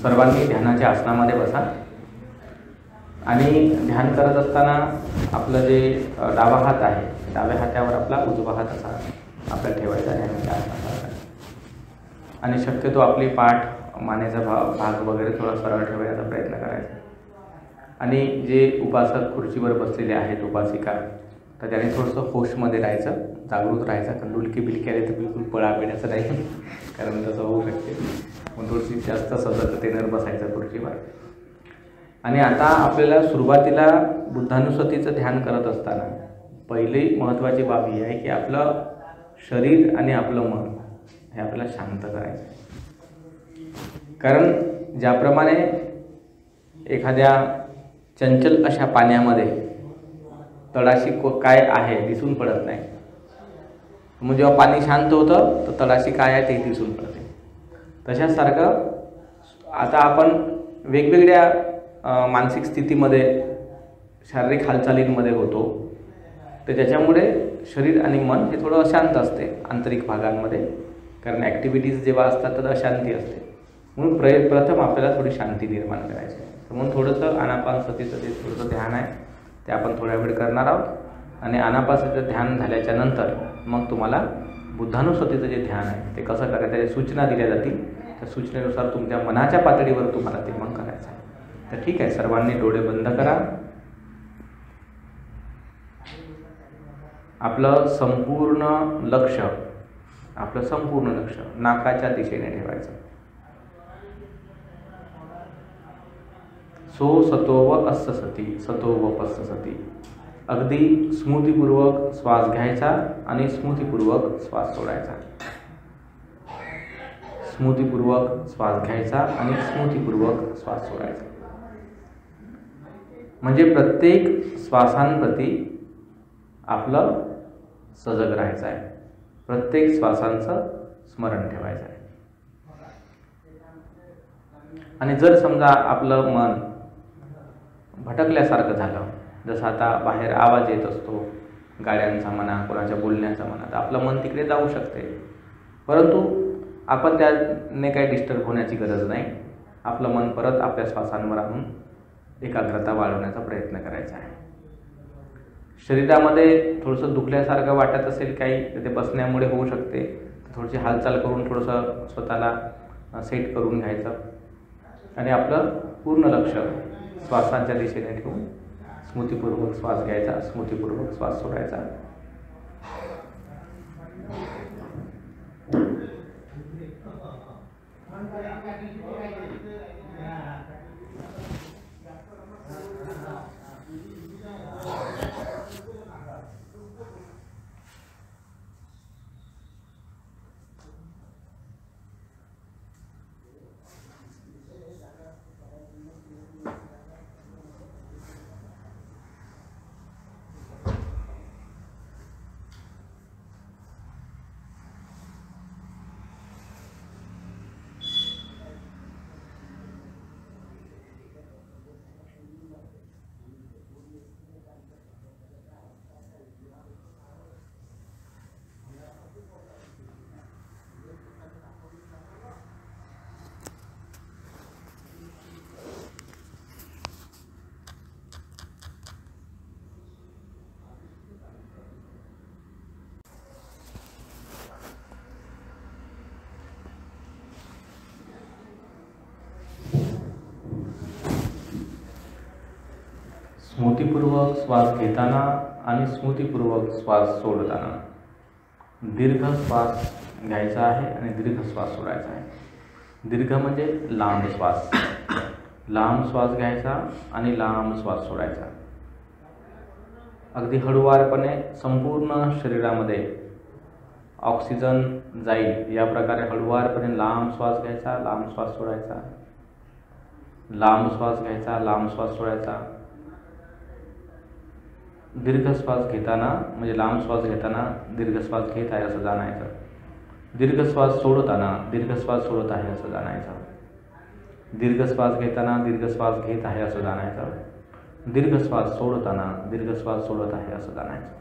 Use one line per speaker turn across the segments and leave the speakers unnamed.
सर्वांनी ध्यानाच्या आसनामध्ये बसा आणि ध्यान करत असताना आपलं जे डावा हात आहे, डाव्या हातावर आपला उजवा हात असा आपल्याला ठेवायचा ध्यानाच्या आसनासारखा आणि शक्यतो आपली पाठ, मानेचा भाग वगैरे थोडा सरळ ठेवण्याचा प्रयत्न करायचा. आणि जे उपासक खुर्चीवर बसलेले आहेत, उपासिका, तर त्याने थोडंसं होशमध्ये राहायचं, जागृत राहायचं. कारण डुलकी बिलकी आले तर बिलकुल पळा बिण्याचं नाही, कारण तसं होऊ शकते. मग थोडीशी जास्त सतर्कतेने बसायचं खुर्चीवर. आणि आता आपल्याला सुरुवातीला बुद्धानुस्मृतीचं ध्यान करत असताना पहिली महत्त्वाची बाब ही आहे की आपलं शरीर आणि आपलं मन हे आपल्याला शांत करायचं. कारण ज्याप्रमाणे एखाद्या चंचल अशा पाण्यामध्ये तळाशी काय आहे दिसून पडत नाही, मग जेव्हा पाणी शांत होतं तर तळाशी काय आहे ते दिसून पडते. तशासारखं आता आपण वेगवेगळ्या मानसिक स्थितीमध्ये, शारीरिक हालचालींमध्ये होतो, तर त्याच्यामुळे शरीर आणि मन हे थोडं अशांत असते आंतरिक भागांमध्ये. कारण ॲक्टिव्हिटीज जेव्हा असतात तर अशांती असते. म्हणून प्रथम आपल्याला थोडी शांती निर्माण करायची. तर म्हणून थोडंसं आनापानसतीचं जे थोडंसं ध्यान आहे ते आपण थोड्या वेळ करणार आहोत. आणि आनापानसतीचं ध्यान झाल्याच्या नंतर मग तुम्हाला बुद्धानुस्मृतीचं जे ध्यान आहे ते कसं करायचं त्याच्या सूचना दिल्या जातील. त्या सूचनेनुसार तुमच्या मनाच्या पातळीवर तुम्हाला ते मग करायचं आहे. तर ठीक आहे, सर्वांनी डोळे बंद करा. आपलं संपूर्ण लक्ष नाकाच्या दिशेने ठेवायचं. सो सतोव अस्य सती सतोव पस्य सती. अगदी स्मृतीपूर्वक श्वास घ्यायचा आणि स्मृतीपूर्वक श्वास सोडायचा. स्मृतीपूर्वक श्वास घ्यायचा आणि स्मृतीपूर्वक श्वास सोडायचा. म्हणजे प्रत्येक श्वासांप्रती आपलं सजग राहायचं आहे. प्रत्येक श्वासांचं स्मरण ठेवायचं आहे. आणि जर समजा आपलं मन भटकल्यासारखं झालं, जसं आता बाहेर आवाज येत असतो, गाड्यांचा म्हणा, कोणाच्या बोलण्याचा म्हणा, तर आपलं मन तिकडे जाऊ शकते. परंतु आपण त्याने काही डिस्टर्ब होण्याची गरज नाही. आपलं मन परत आपल्या श्वासांवर आणून एकाग्रता वाढवण्याचा प्रयत्न करायचा आहे. शरीरामध्ये थोडंसं दुखल्यासारखं वाटत असेल काही, तर ते बसण्यामुळे होऊ शकते. थोडीशी हालचाल करून थोडंसं स्वतःला सेट करून घ्यायचं आणि आपलं पूर्ण लक्ष श्वासांच्या दिशेने ठेवून स्मृतीपूर्वक श्वास घ्यायचा, स्मृतीपूर्वक श्वास सोडायचा. स्मृतीपूर्वक श्वास घेताना आणि स्मृतीपूर्वक श्वास सोडताना दीर्घ श्वास घ्यायचा आहे आणि दीर्घ श्वास सोडायचा आहे. दीर्घ म्हणजे लांब श्वास. लांब श्वास घ्यायचा आणि लांब श्वास सोडायचा. अगदी हळूवारपणे संपूर्ण शरीरामध्ये ऑक्सिजन जाईल या प्रकारे हळूवारपणे लांब श्वास घ्यायचा, लांब श्वास सोडायचा. लांब श्वास घ्यायचा, लांब श्वास सोडायचा. दीर्घ श्वास घेताना म्हणजे लांब श्वास घेताना दीर्घ श्वास घेत आहे असं जाणायचं. दीर्घ श्वास सोडताना दीर्घ श्वास सोडत आहे असं जाणायचं. दीर्घ श्वास घेताना दीर्घ श्वास घेत आहे असं जाणायचं. दीर्घ श्वास सोडताना दीर्घ श्वास सोडत आहे असं जाणायचं.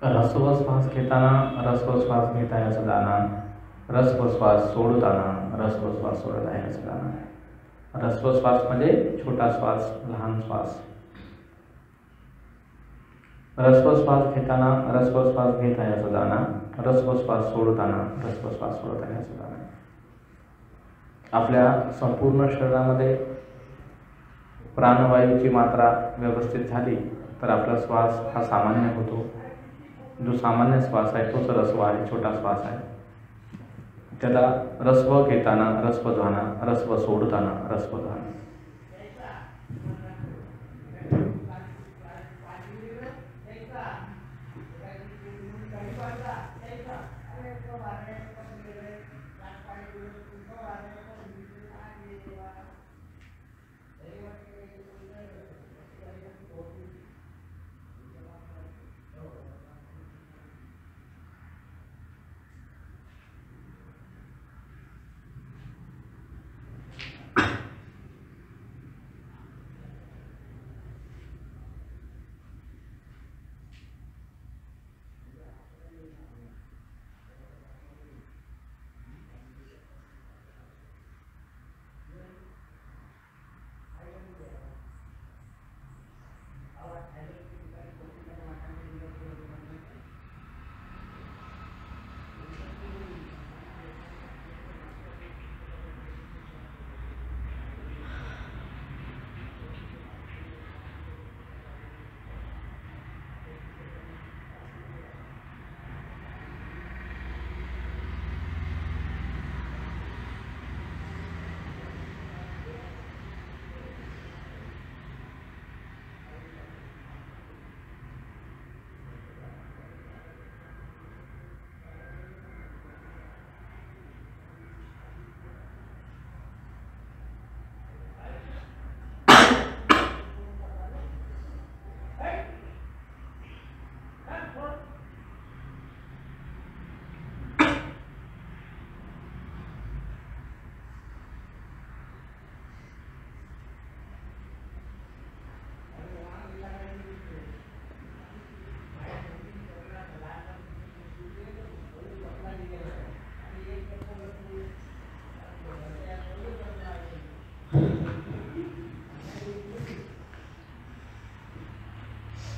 ऱ्हस्व श्वास घेताना ऱ्हस्व श्वास घेत आहे असं जाणा, ऱ्हस्व श्वास सोडताना ऱ्हस्व श्वास सोडत आहे असं जाणा. ऱ्हस्व श्वास म्हणजे छोटा श्वास, लहान श्वास. ऱ्हस्व श्वास घेताना ऱ्हस्व श्वास घेत आहे असं जाणा, ऱ्हस्व श्वास सोडताना ऱ्हस्व श्वास सोडत आहे असं जाणा. आपल्या संपूर्ण शरीरामध्ये प्राणवायूची मात्रा व्यवस्थित झाली तर आपला श्वास हा सामान्य होतो. जो सामान्य श्वास आहे तोच ऱ्हस्व आहे, छोटा श्वास आहे. त्याला ऱ्हस्व घेताना ऱ्हस्व जाणा, ऱ्हस्व सोडताना ऱ्हस्व जाणा.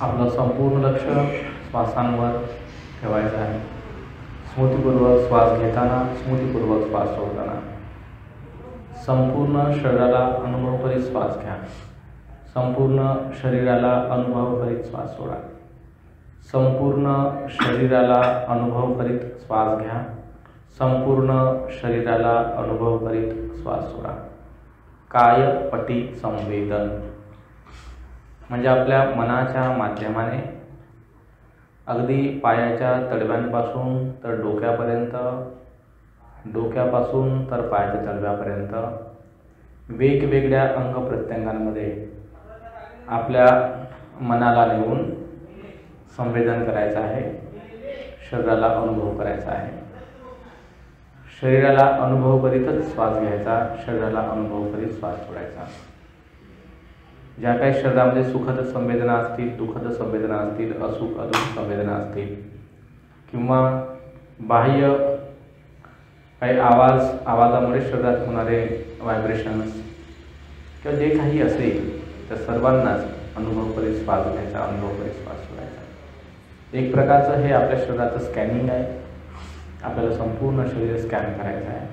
आपलं संपूर्ण लक्ष श्वासांवर ठेवायचं आहे. स्मृतीपूर्वक श्वास घेताना, स्मृतीपूर्वक श्वास सोडताना संपूर्ण शरीराला अनुभव करीत श्वास घ्या. संपूर्ण शरीराला अनुभव करीत श्वास सोडा. संपूर्ण शरीराला अनुभव करीत श्वास घ्या. संपूर्ण शरीराला अनुभव करीत श्वास सोडा. कायपटी संवेदन म्हणजे आपल्या मनाच्या माध्यमाने अगदी पायाच्या तळव्यांपासून तर डोक्यापर्यंत, डोक्यापासून तर पायाच्या तळव्यापर्यंत वेगवेगळ्या अंग प्रत्यंगांमध्ये आपल्या मनाला नेऊन संवेदन करायचं आहे. शरीराला अनुभव करायचा आहे. शरीराला अनुभव करीतच श्वास घ्यायचा, शरीराला अनुभव करीत श्वास सोडायचा. ज्या काही शरीरामध्ये सुखद संवेदना असतील, दुःखद संवेदना असतील, असुख अदुःख संवेदना असतील किंवा बाह्य काही आवाजामुळे शरीरात होणारे व्हायब्रेशन्स किंवा जे काही असेल त्या सर्वांनाच अनुभव करीत श्वास घ्यायचा, अनुभव करीत श्वास सोडायचा. एक प्रकारचं हे आपल्या शरीराचं स्कॅनिंग आहे. आपल्याला संपूर्ण शरीर स्कॅन करायचं आहे.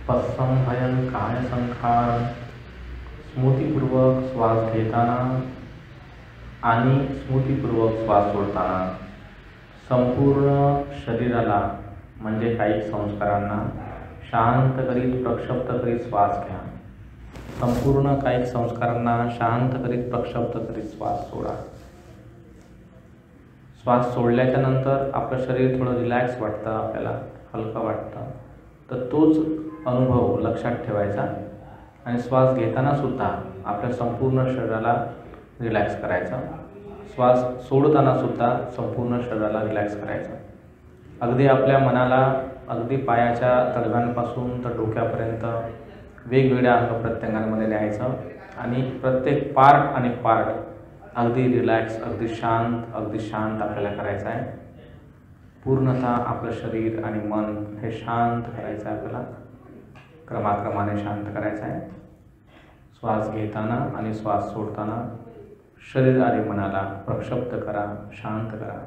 पस्संभयन काय संखार स्मृतीपूर्वक श्वास घेताना आणि स्मृतीपूर्वक श्वास सोडताना संपूर्ण शरीराला म्हणजे कायिक संस्कारांना शांत करीत प्रक्षिप्त करीत श्वास घ्या. संपूर्ण कायिक संस्कारांना शांत करीत प्रक्षिप्त करीत श्वास सोडा. श्वास सोडल्याच्या नंतर आपलं शरीर थोडं रिलॅक्स वाटतं, आपल्याला हलकं वाटतं. तर तोच अनुभव लक्षात ठेवायचा आणि श्वास घेताना सुद्धा आपल्या संपूर्ण शरीराला रिलॅक्स करायचा. श्वास सोडताना सुद्धा संपूर्ण शरीराला रिलॅक्स करायचा. अगदी आपल्या मनाला अगदी पायाच्या तळव्यांपासून तर डोक्यापर्यंत वेगवेगळ्या अंग प्रत्यंगांमध्ये न्यायचं आणि प्रत्येक पार्ट आणि पार्ट अगदी रिलॅक्स, अगदी शांत आपल्याला करायचं आहे. पूर्णतः आपलं शरीर आणि मन हे शांत करायचं आहे. आपल्याला क्रमाक्रमाने शांत करायचं आहे. श्वास घेताना आणि श्वास सोडताना शरीर आणि मनाला प्रक्षिप्त करा, शांत करा.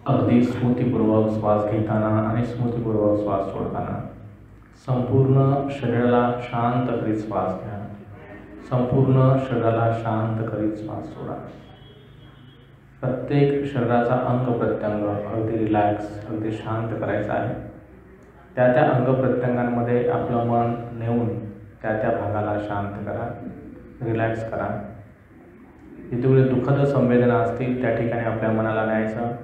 अगदी स्मृतीपूर्वक श्वास घेताना आणि स्मृतीपूर्वक श्वास सोडताना संपूर्ण शरीराला शांत करीत श्वास घ्या. संपूर्ण शरीराला शांत करीत श्वास सोडा. प्रत्येक शरीराचा अंग प्रत्यंग अगदी रिलॅक्स, अगदी शांत करायचा आहे. त्या त्या अंग प्रत्यंगांमध्ये आपलं मन नेऊन त्या त्या भागाला शांत करा, रिलॅक्स करा. जिथे दुःखद संवेदना असतील त्या ठिकाणी आपल्या मनाला न्यायचं,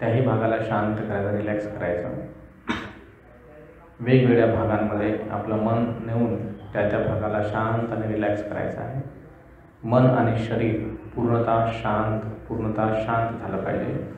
त्याही भागाला शांत करायचं, रिलॅक्स करायचं. वेगवेगळ्या भागांमध्ये आपलं मन नेऊन त्या त्या भागाला शांत आणि रिलॅक्स करायचं आहे. मन आणि शरीर पूर्णतः शांत झालं पाहिजे.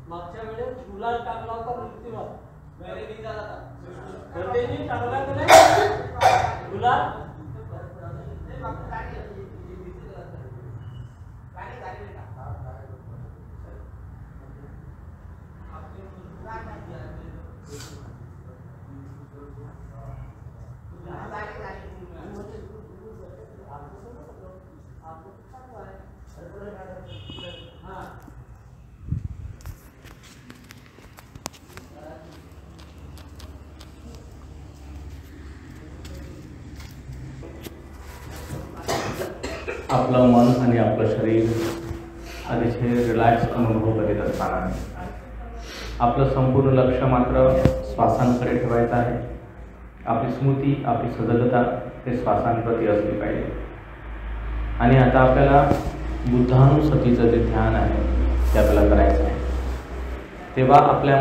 मागच्या वेळेस गुलाल टाकला होता मूर्तीवर, मेरे नहीं झाला था त्यांनी टाकला का नाही गुलाल?
आपलं मन आणि आपलं शरीर अतिशय रिलॅक्स अनुभव करीत असताना आपलं संपूर्ण लक्ष मात्र श्वासांकडे ठेवायचं आहे. आपली स्मृती, आपली सजगता ते श्वासांप्रती असली पाहिजे. आणि आता आपल्याला बुद्धानुसतीचं जे ध्यान आहे ते आपल्याला करायचं आहे. तेव्हा आपल्या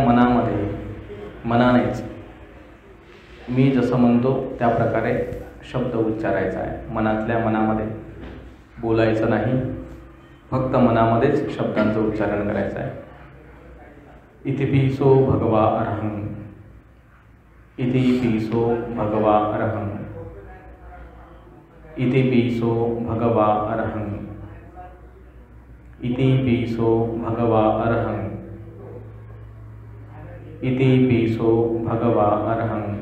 मनानेच मी जसं म्हणतो त्या प्रकारे शब्द उच्चारायचा आहे. मनातल्या मनामध्ये बोलायचं नाही, फक्त मनामध्येच शब्दांचं उच्चारण करायचं आहे. इति पिसो भगवा अरहं, इति पिसो भगवा अरहं, इति पिसो भगवा अरहं, इति पिसो भगवा अरहं, इति पिसो भगवा अरहं,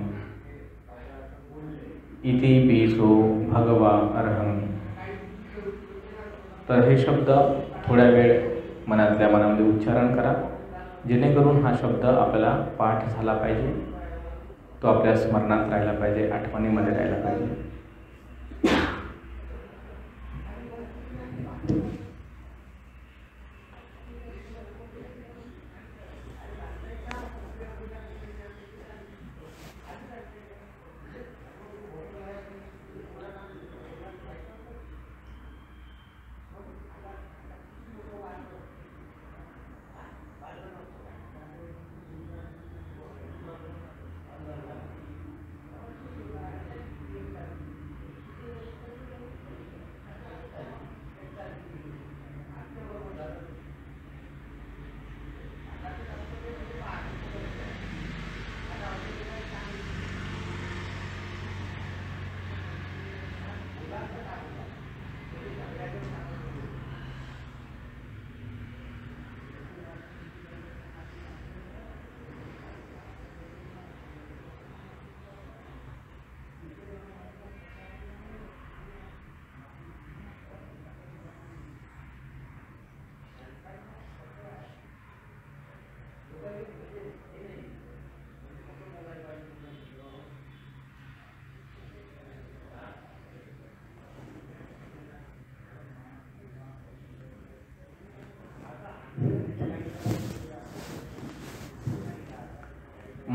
इति पिसो भगवा अरहं. तर हे शब्द थोड्या वेळ मनातल्या मनामध्ये उच्चारण करा, जेणेकरून हा शब्द आपल्याला पाठ झाला पाहिजे, तो आपल्या स्मरणात राहिला पाहिजे, आठवणीमध्ये राहिला पाहिजे.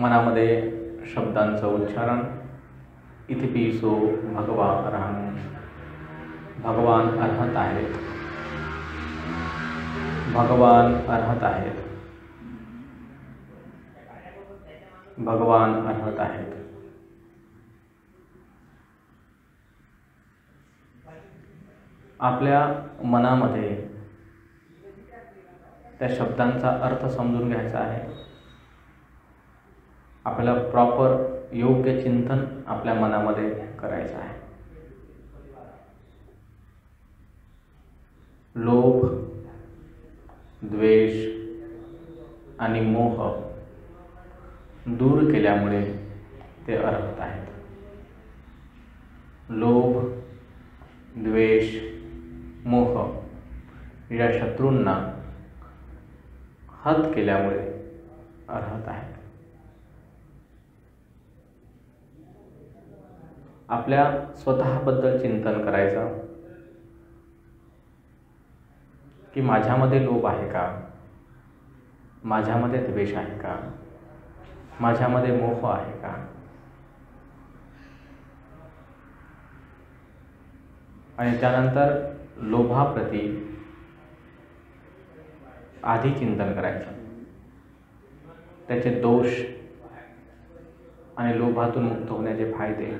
मनामध्ये शब्दांचं उच्चारण, इतिपिसो भगवान राहणं, भगवान अर्हत आहेत, भगवान अर्हत आहेत, भगवान अर्हत आहेत. आपल्या मनामध्ये त्या शब्दांचा अर्थ समजून घ्यायचा आहे. आपल्याला प्रॉपर योग्य चिंतन आपल्या मनामध्ये करायचं आहे. लोभ, द्वेष आणि मोह दूर केल्यामुळे ते अर्हत आहेत. लोभ, द्वेष, मोह या शत्रूंना हत केल्यामुळे अर्हत आहेत. आपल्या स्वतःबद्दल चिंतन करायचं की माझ्यामध्ये लोभ आहे का, माझ्यामध्ये द्वेष आहे का, माझ्यामध्ये मोह आहे का. आणि त्यानंतर लोभाप्रती आधी चिंतन करायचं, त्याचे दोष आणि लोभातून मुक्त होण्याचे फायदे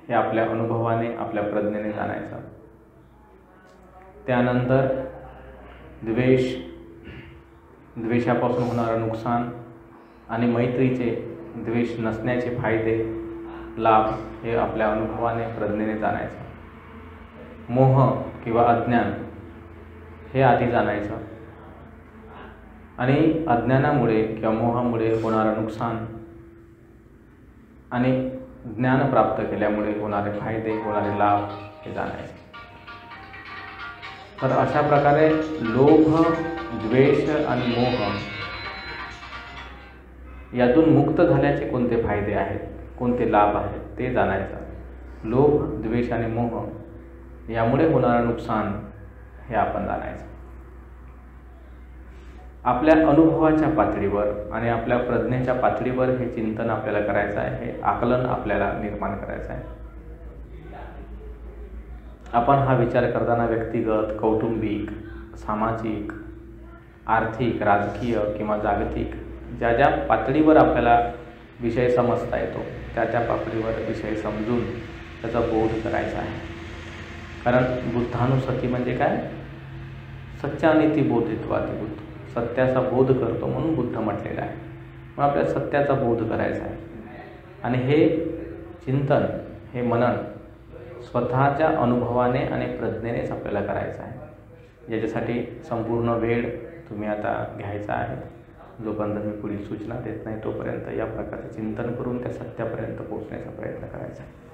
हे आपल्या अनुभवाने, आपल्या प्रज्ञेने जाणायचं. त्यानंतर द्वेष, द्वेषापासून होणारं नुकसान आणि मैत्रीचे, द्वेष नसण्याचे फायदे, लाभ हे आपल्या अनुभवाने, प्रज्ञेने जाणायचं. मोह किंवा अज्ञान हे आधी जाणायचं आणि अज्ञानामुळे किंवा मोहामुळे होणारं नुकसान आणि ज्ञान प्राप्त केल्यामुळे होणारे फायदे, होणारे लाभ हे जाणायचे. तर अशा प्रकारे लोभ, द्वेष आणि मोह यातून मुक्त झाल्याचे कोणते फायदे आहेत, कोणते लाभ आहेत ते जाणायचं. लोभ, द्वेष आणि मोह यामुळे होणारं नुकसान हे आपण जाणायचं. आपल्या अनुभवाच्या पातळीवर आणि आपल्या प्रज्ञेच्या पातळीवर हे चिंतन आपल्याला करायचं आहे, हे आकलन आपल्याला निर्माण करायचं आहे. आपण हा विचार करताना व्यक्तिगत, कौटुंबिक, सामाजिक, आर्थिक, राजकीय किंवा जागतिक ज्या ज्या पातळीवर आपल्याला विषय समजता येतो त्या त्या पातळीवर विषय समजून त्याचा बोध करायचा आहे. कारण बुद्धानुसती म्हणजे काय, सत्यानिती बोधित्वाती बुद्ध, सत्याचा बोध करतो म्हणून बुद्ध म्हटलेला आहे. मग आपल्याला सत्याचा बोध करायचा आहे आणि हे चिंतन, हे मनन स्वतःच्या अनुभवाने आणि प्रज्ञेनेच आपल्याला करायचं आहे. याच्यासाठी संपूर्ण वेळ तुम्ही आता घ्यायचा आहे. जोपर्यंत मी पुढील सूचना देत नाही तोपर्यंत या प्रकारचे चिंतन करून त्या सत्यापर्यंत पोहोचण्याचा प्रयत्न करायचा आहे.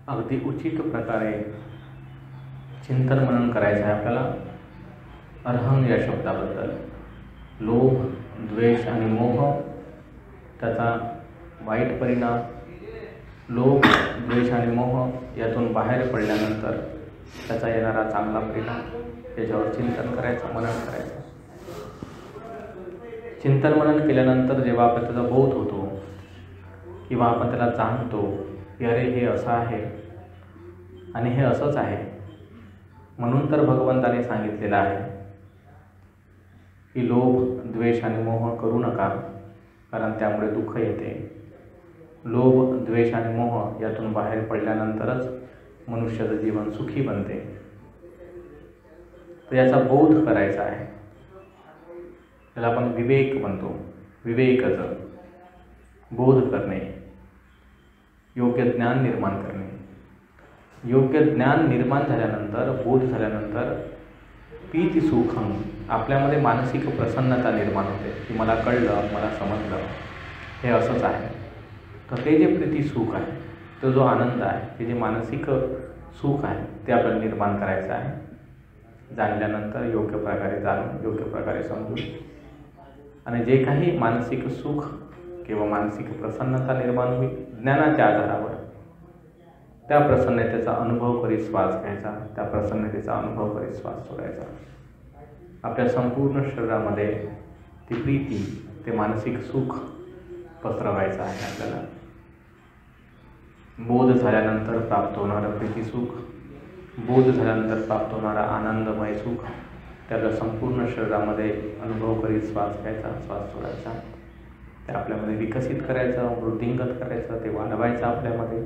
अगदी उचित प्रकारे चिंतन मनन करायचं आहे आपल्याला अरहं या शब्दाबद्दल. लोभ, द्वेष आणि मोह त्याचा वाईट परिणाम. लोभ, द्वेष आणि मोह यातून बाहेर पडल्यानंतर त्याचा येणारा चांगला परिणाम, याच्यावर चिंतन करायचं, मनन करायचं. चिंतन मनन केल्यानंतर जेव्हा आपण त्याचा बोध होतो किंवा आपण त्याला जाणतो की अरे हे असं आहे आणि हे असंच आहे, म्हणून तर भगवंताने सांगितलेलं आहे की लोभ, द्वेष आणि मोह करू नका, कारण त्यामुळे दुःख येते. लोभ, द्वेष आणि मोह यातून बाहेर पडल्यानंतरच मनुष्याचं जीवन सुखी बनते. तर याचा बोध करायचा आहे. त्याला आपण विवेक म्हणतो. विवेकाचं बोध करणे, योग्य ज्ञान निर्माण करणे. योग्य ज्ञान निर्माण झाल्यानंतर, बोध झाल्यानंतर पीती सुखम, आपल्यामध्ये मानसिक प्रसन्नता निर्माण होते की मला कळलं, मला समजलं, हे असंच आहे. तर ते जे प्रीती सुख आहे, तो जो आनंद आहे, ते जे मानसिक सुख आहे, ते आपल्याला निर्माण करायचं आहे. जाणल्यानंतर योग्य प्रकारे जाणून, योग्य प्रकारे समजून, आणि जे काही मानसिक सुख किंवा मानसिक प्रसन्नता निर्माण होईल ज्ञानाच्या आधारावर, त्या प्रसन्नतेचा अनुभव करीत श्वास घ्यायचा, त्या प्रसन्नतेचा अनुभव करीत श्वास सोडायचा. आपल्या संपूर्ण शरीरामध्ये ती प्रीती, ते मानसिक सुख पसरवायचं आहे आपल्याला. बोध झाल्यानंतर प्राप्त होणारं प्रीती सुख, बोध झाल्यानंतर प्राप्त होणारा आनंदमय सुख, त्याला संपूर्ण शरीरामध्ये अनुभव करीत श्वास घ्यायचा, श्वास सोडायचा. ते आपल्यामध्ये विकसित करायचं, वृद्धिंगत करायचं, ते वाढवायचं आपल्यामध्ये.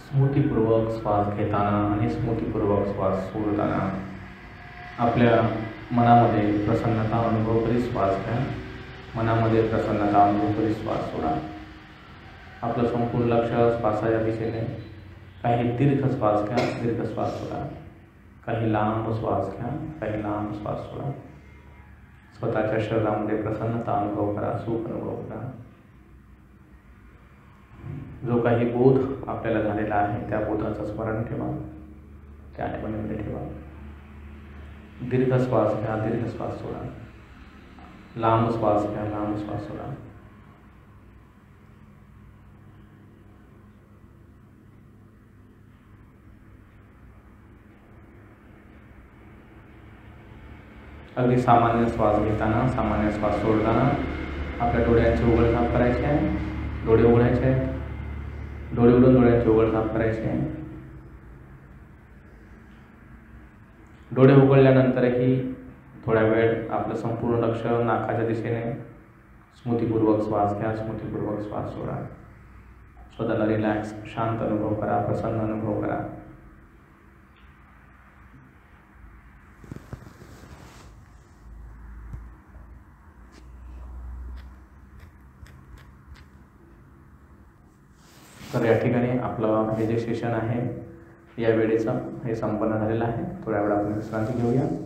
स्मृतीपूर्वक श्वास घेताना आणि स्मृतीपूर्वक श्वास सोडताना आपल्या मनामध्ये प्रसन्नता अनुभव करीत श्वास घ्या. मनामध्ये प्रसन्नता अनुभव करीत श्वास सोडा. आपलं संपूर्ण लक्ष श्वासाच्या दिशेने. काही दीर्घ श्वास घ्या, दीर्घ श्वास सोडा. काही लांब श्वास घ्या, काही लांब श्वास सोडा. स्वतःच्या शरीरामध्ये प्रसन्नता अनुभव करा, सुख अनुभव करा. जो काही बोध आपल्याला झालेला आहे त्या बोधाचं स्मरण ठेवा, त्या आठवणीमध्ये ठेवा. दीर्घ श्वास घ्या, दीर्घ श्वास सोडा. लांब श्वास घ्या, लांब श्वास सोडा. अगदी सामान्य श्वास घेताना, सामान्य श्वास सोडताना आपल्या डोळ्यांचे उघड झाप करायचे आहे. डोळे उघडायचे आहेत. डोळे उघडून डोळ्यांचे उघड झाप करायचे आहे. डोळे उघडल्यानंतरही थोड्या वेळ आपलं संपूर्ण लक्ष नाकाच्या दिशेने. स्मृतीपूर्वक श्वास घ्या, स्मृतीपूर्वक श्वास सोडा. स्वतःला रिलॅक्स, शांत अनुभव करा, प्रसन्न अनुभव करा. तर या ठिकाणी आपलं हे जे सेशन आहे या वेळेचं हे संपन्न झालेलं आहे. थोड्या वेळ आपण विश्रांती घेऊया.